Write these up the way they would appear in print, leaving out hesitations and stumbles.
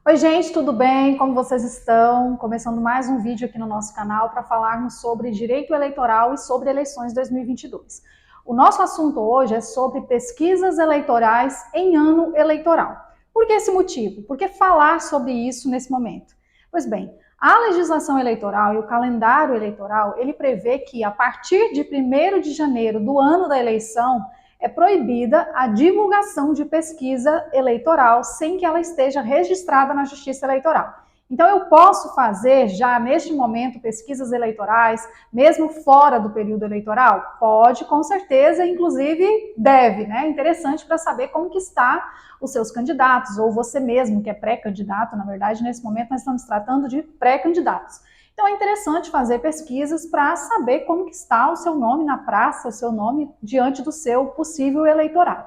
Oi, gente, tudo bem? Como vocês estão? Começando mais um vídeo aqui no nosso canal para falarmos sobre direito eleitoral e sobre eleições 2022. O nosso assunto hoje é sobre pesquisas eleitorais em ano eleitoral. Por que esse motivo? Por que falar sobre isso nesse momento? Pois bem, a legislação eleitoral e o calendário eleitoral, ele prevê que a partir de 1º de janeiro do ano da eleição, é proibida a divulgação de pesquisa eleitoral sem que ela esteja registrada na Justiça Eleitoral. Então, eu posso fazer já neste momento pesquisas eleitorais, mesmo fora do período eleitoral? Pode, com certeza, inclusive deve, né? Interessante para saber como que está os seus candidatos, ou você mesmo, que é pré-candidato, na verdade, nesse momento nós estamos tratando de pré-candidatos. Então é interessante fazer pesquisas para saber como que está o seu nome na praça, o seu nome diante do seu possível eleitorado.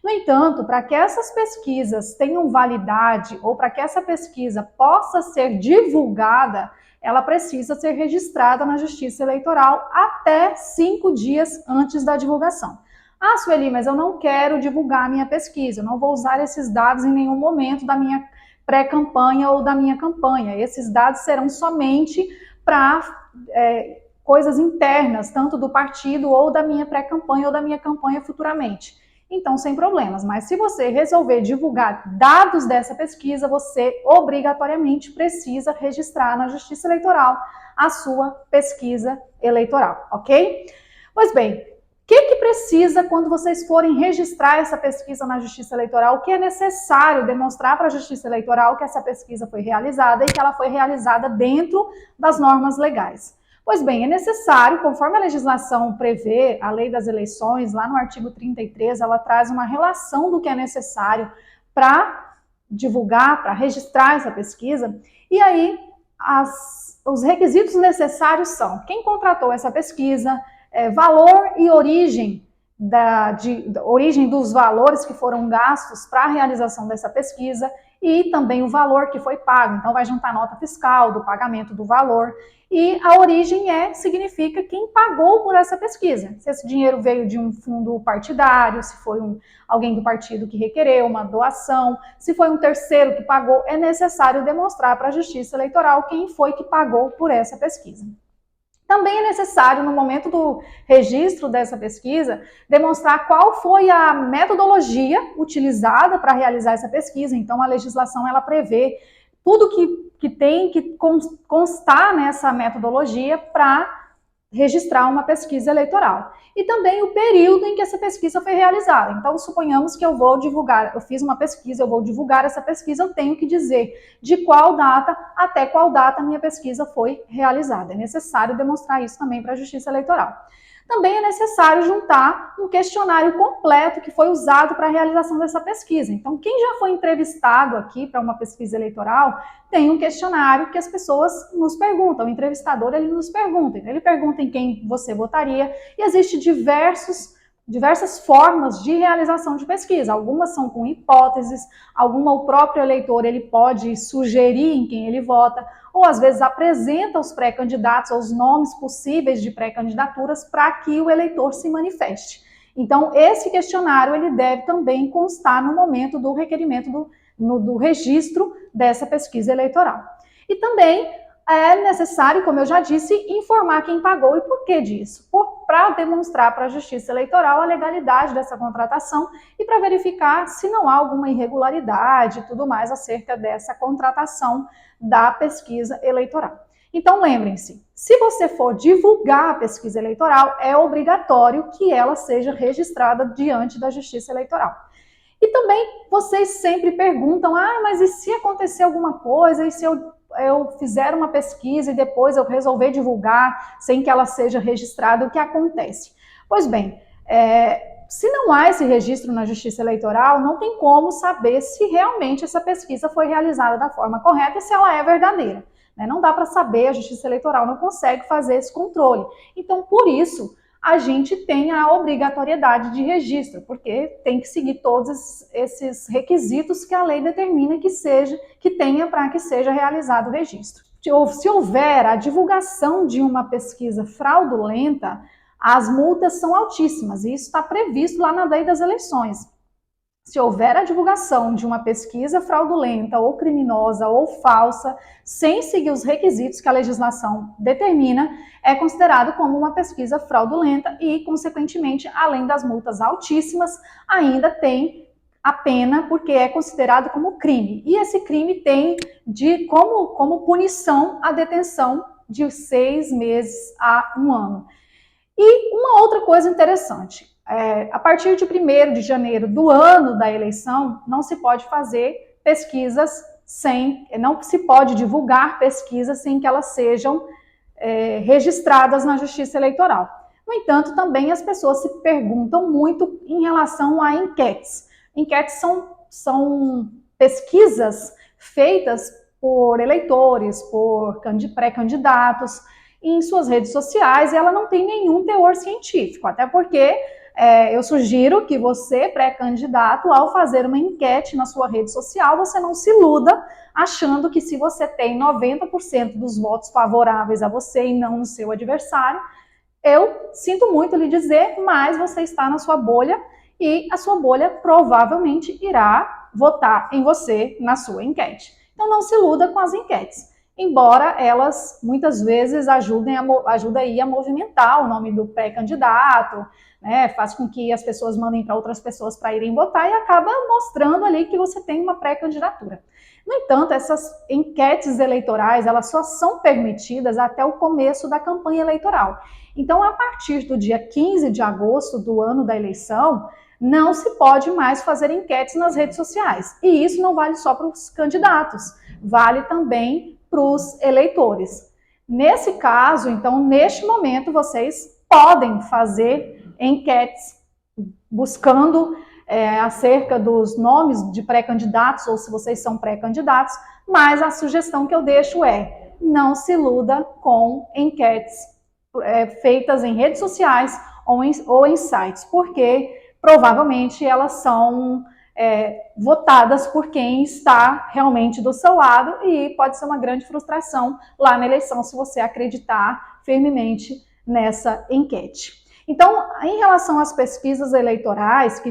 No entanto, para que essas pesquisas tenham validade ou para que essa pesquisa possa ser divulgada, ela precisa ser registrada na Justiça Eleitoral até 5 dias antes da divulgação. Ah, Sueli, mas eu não quero divulgar a minha pesquisa, eu não vou usar esses dados em nenhum momento da minha pré-campanha ou da minha campanha. Esses dados serão somente para coisas internas, tanto do partido ou da minha pré-campanha ou da minha campanha futuramente. Então, sem problemas. Mas se você resolver divulgar dados dessa pesquisa, você obrigatoriamente precisa registrar na Justiça Eleitoral a sua pesquisa eleitoral, ok? Pois bem, o que precisa quando vocês forem registrar essa pesquisa na Justiça Eleitoral? O que é necessário demonstrar para a Justiça Eleitoral que essa pesquisa foi realizada e que ela foi realizada dentro das normas legais? Pois bem, é necessário, conforme a legislação prevê, a lei das eleições, lá no artigo 33, ela traz uma relação do que é necessário para divulgar, para registrar essa pesquisa, e aí os requisitos necessários são quem contratou essa pesquisa, valor e origem origem dos valores que foram gastos para a realização dessa pesquisa e também o valor que foi pago. Então, vai juntar a nota fiscal do pagamento do valor. E a origem significa quem pagou por essa pesquisa. Se esse dinheiro veio de um fundo partidário, se foi alguém do partido que requereu uma doação, se foi um terceiro que pagou, é necessário demonstrar para a Justiça Eleitoral quem foi que pagou por essa pesquisa. Também é necessário, no momento do registro dessa pesquisa, demonstrar qual foi a metodologia utilizada para realizar essa pesquisa. Então, a legislação ela prevê tudo que tem que constar nessa metodologia para registrar uma pesquisa eleitoral. E também o período em que essa pesquisa foi realizada. Então, suponhamos que eu vou divulgar, eu fiz uma pesquisa, eu vou divulgar essa pesquisa, eu tenho que dizer de qual data até qual data a minha pesquisa foi realizada. É necessário demonstrar isso também para a Justiça Eleitoral. Também é necessário juntar um questionário completo que foi usado para a realização dessa pesquisa. Então, quem já foi entrevistado aqui para uma pesquisa eleitoral, tem um questionário que as pessoas nos perguntam. O entrevistador, ele nos pergunta. Ele pergunta em quem você votaria e existe diversas formas de realização de pesquisa. Algumas são com hipóteses, alguma o próprio eleitor ele pode sugerir em quem ele vota, ou às vezes apresenta os pré-candidatos ou os nomes possíveis de pré-candidaturas para que o eleitor se manifeste. Então, esse questionário ele deve também constar no momento do requerimento do registro dessa pesquisa eleitoral. E também é necessário, como eu já disse, informar quem pagou e por que disso. Para demonstrar para a Justiça Eleitoral a legalidade dessa contratação e para verificar se não há alguma irregularidade e tudo mais acerca dessa contratação da pesquisa eleitoral. Então, lembrem-se, se você for divulgar a pesquisa eleitoral, é obrigatório que ela seja registrada diante da Justiça Eleitoral. E também vocês sempre perguntam, mas e se acontecer alguma coisa, e se eu fizer uma pesquisa e depois eu resolver divulgar sem que ela seja registrada, o que acontece? Pois bem, se não há esse registro na Justiça Eleitoral, não tem como saber se realmente essa pesquisa foi realizada da forma correta e se ela é verdadeira. Não dá para saber, a Justiça Eleitoral não consegue fazer esse controle. Então, por isso, a gente tem a obrigatoriedade de registro, porque tem que seguir todos esses requisitos que a lei determina que tenha para que seja realizado o registro. Se houver a divulgação de uma pesquisa fraudulenta, as multas são altíssimas, e isso está previsto lá na lei das eleições. Se houver a divulgação de uma pesquisa fraudulenta ou criminosa ou falsa, sem seguir os requisitos que a legislação determina, é considerado como uma pesquisa fraudulenta e, consequentemente, além das multas altíssimas, ainda tem a pena, porque é considerado como crime. E esse crime tem como punição a detenção de 6 meses a 1 ano. E uma outra coisa interessante, a partir de 1º de janeiro do ano da eleição, não se pode fazer pesquisas não se pode divulgar pesquisas sem que elas sejam registradas na Justiça Eleitoral. No entanto, também as pessoas se perguntam muito em relação a enquetes. Enquetes são pesquisas feitas por eleitores, por pré-candidatos, em suas redes sociais, e ela não tem nenhum teor científico, até porque eu sugiro que você, pré-candidato, ao fazer uma enquete na sua rede social, você não se iluda achando que se você tem 90% dos votos favoráveis a você e não no seu adversário, eu sinto muito lhe dizer, mas você está na sua bolha e a sua bolha provavelmente irá votar em você na sua enquete. Então não se iluda com as enquetes, embora elas muitas vezes ajudem a movimentar o nome do pré-candidato, né, faz com que as pessoas mandem para outras pessoas para irem votar e acaba mostrando ali que você tem uma pré-candidatura. No entanto, essas enquetes eleitorais, elas só são permitidas até o começo da campanha eleitoral. Então, a partir do dia 15 de agosto do ano da eleição, não se pode mais fazer enquetes nas redes sociais. E isso não vale só para os candidatos, vale também para os eleitores. Nesse caso, então, neste momento, vocês podem fazer enquetes buscando acerca dos nomes de pré-candidatos, ou se vocês são pré-candidatos, mas a sugestão que eu deixo é: não se iluda com enquetes feitas em redes sociais ou em sites, porque provavelmente elas são votadas por quem está realmente do seu lado e pode ser uma grande frustração lá na eleição se você acreditar firmemente nessa enquete. Então, em relação às pesquisas eleitorais,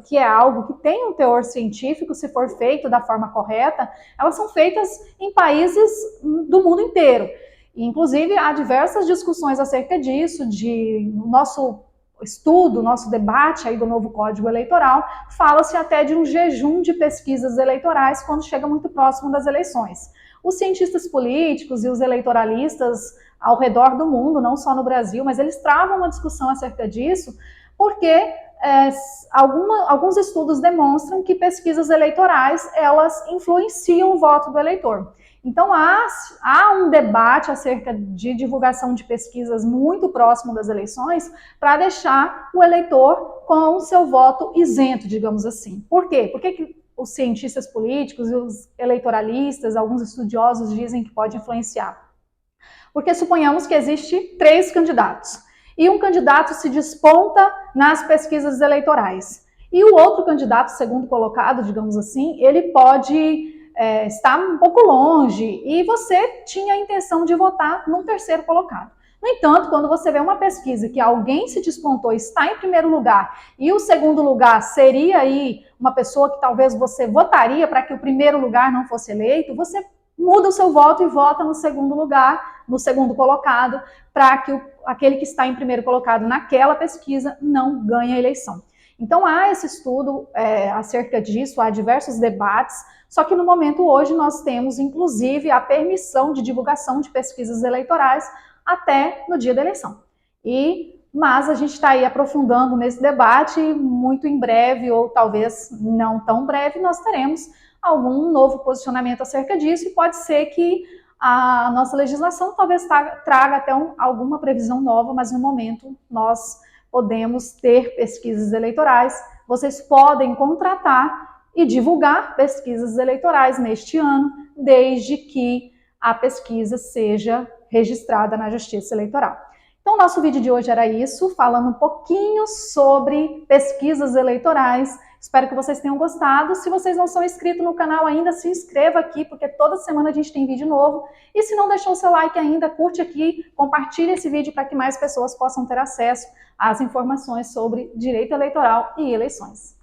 que é algo que tem um teor científico, se for feito da forma correta, elas são feitas em países do mundo inteiro. Inclusive, há diversas discussões acerca disso, no nosso estudo, nosso debate aí do novo Código Eleitoral, fala-se até de um jejum de pesquisas eleitorais quando chega muito próximo das eleições. Os cientistas políticos e os eleitoralistas ao redor do mundo, não só no Brasil, mas eles travam uma discussão acerca disso, porque alguns estudos demonstram que pesquisas eleitorais, elas influenciam o voto do eleitor. Então, há um debate acerca de divulgação de pesquisas muito próximo das eleições para deixar o eleitor com o seu voto isento, digamos assim. Por quê? Por que os cientistas políticos e os eleitoralistas, alguns estudiosos dizem que pode influenciar? Porque suponhamos que existe 3 candidatos e um candidato se desponta nas pesquisas eleitorais e o outro candidato, segundo colocado, digamos assim, ele pode estar um pouco longe e você tinha a intenção de votar num terceiro colocado. No entanto, quando você vê uma pesquisa que alguém se despontou, está em primeiro lugar e o segundo lugar seria aí uma pessoa que talvez você votaria para que o primeiro lugar não fosse eleito, você muda o seu voto e vota no segundo lugar, no segundo colocado, para que aquele que está em primeiro colocado naquela pesquisa não ganhe a eleição. Então há esse estudo acerca disso, há diversos debates, só que no momento hoje nós temos inclusive a permissão de divulgação de pesquisas eleitorais até no dia da eleição. Mas a gente está aí aprofundando nesse debate, muito em breve, ou talvez não tão breve, nós teremos algum novo posicionamento acerca disso, e pode ser que a nossa legislação talvez traga até alguma previsão nova, mas no momento nós podemos ter pesquisas eleitorais, vocês podem contratar e divulgar pesquisas eleitorais neste ano, desde que a pesquisa seja registrada na Justiça Eleitoral. Então, nosso vídeo de hoje era isso, falando um pouquinho sobre pesquisas eleitorais. Espero que vocês tenham gostado. Se vocês não são inscritos no canal ainda, se inscreva aqui, porque toda semana a gente tem vídeo novo. E se não deixou o seu like ainda, curte aqui, compartilhe esse vídeo para que mais pessoas possam ter acesso às informações sobre direito eleitoral e eleições.